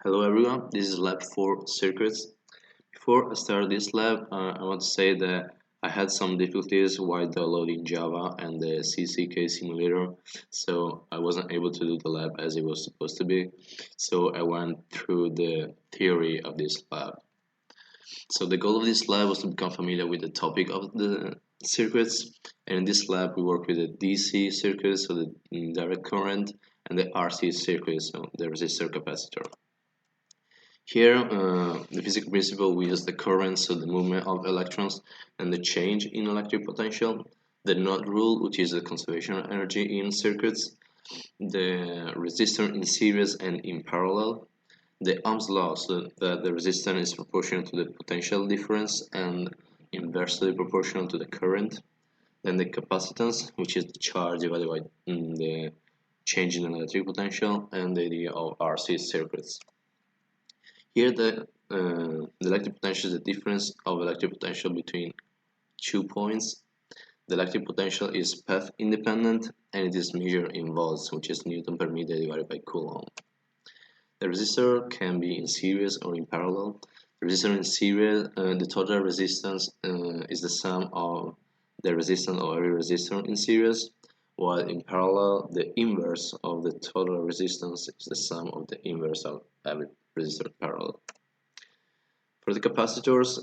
Hello everyone, this is lab 4 circuits. Before I start this lab, I want to say that I had some difficulties while downloading Java and the CCK simulator, so I wasn't able to do the lab as it was supposed to be. So I went through the theory of this lab. So the goal of this lab was to become familiar with the topic of the circuits, and in this lab we work with the DC circuit, so the direct current, and the RC circuit, so the resistor capacitor. Here, the physical principle, we use the current, so the movement of electrons, and the change in electric potential, the knot rule, which is the conservation of energy in circuits, the resistance in series and in parallel, the Ohm's law, so that the resistance is proportional to the potential difference and inversely proportional to the current, then the capacitance, which is the charge divided by the change in electric potential, and the idea of RC circuits. Here the electric potential is the difference of electric potential between 2 points. The electric potential is path independent and it is measured in volts, which is Newton per meter divided by Coulomb. The resistor can be in series or in parallel. The resistor in series, the total resistance is the sum of the resistance of every resistor in series, while in parallel the inverse of the total resistance is the sum of the inverse of every resistor parallel. For the capacitors,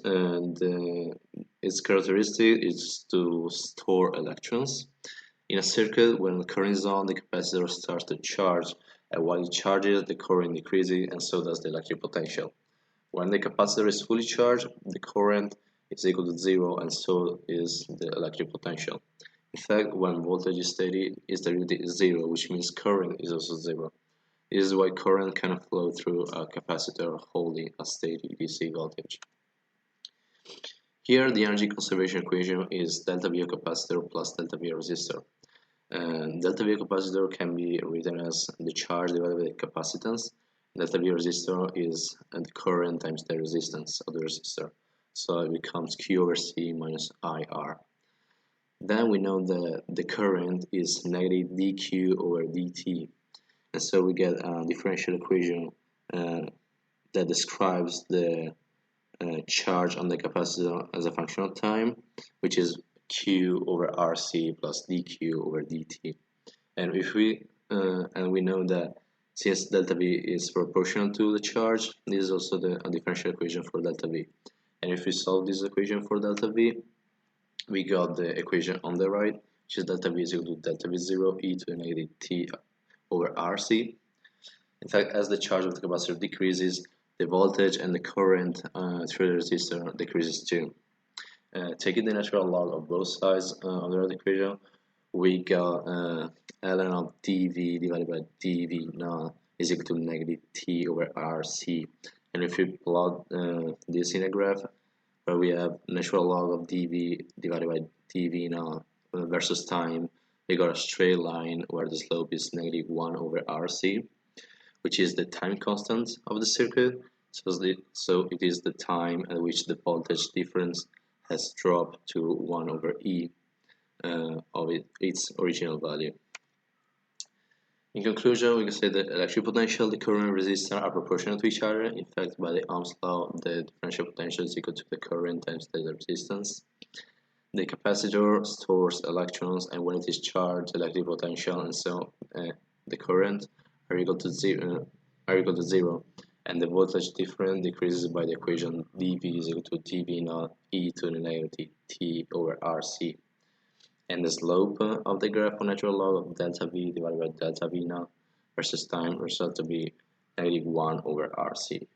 its characteristic is to store electrons. In a circuit, when the current is on, the capacitor starts to charge, and while it charges, the current decreases, and so does the electric potential. When the capacitor is fully charged, the current is equal to 0, and so is the electric potential. In fact, when voltage is steady, its derivative is 0, which means current is also 0. This is why current cannot flow through a capacitor holding a steady DC voltage. Here, the energy conservation equation is delta V of capacitor plus delta V of resistor. Delta V of capacitor can be written as the charge divided by the capacitance. Delta V of resistor is the current times the resistance of the resistor. So it becomes Q over C minus IR. Then we know that the current is negative dQ over dt. And so we get a differential equation that describes the charge on the capacitor as a function of time, which is Q over RC plus dQ over dt. And if we know that since delta V is proportional to the charge, this is also a differential equation for delta V. And if we solve this equation for delta V, we got the equation on the right, which is delta V is equal to delta V0 e to the negative t over RC. In fact, as the charge of the capacitor decreases, the voltage and the current through the resistor decreases too. Taking the natural log of both sides of the equation, we got ln of dV divided by dV naught is equal to negative t over RC. And if we plot this in a graph, where we have natural log of dV divided by dV naught versus time, we got a straight line where the slope is negative 1 over RC, which is the time constant of the circuit. So it is the time at which the voltage difference has dropped to 1 over E of its original value. In conclusion, we can say that electric potential, the current and resistor are proportional to each other. In fact, by the Ohm's law, the differential potential is equal to the current times the resistance. The capacitor stores electrons, and when it is charged, electric potential and so the current are equal to zero, and the voltage difference decreases by the equation dV is equal to dV naught e to the negative t over RC. And the slope of the graph of natural log of delta V divided by delta V naught versus time results to be negative 1 over RC.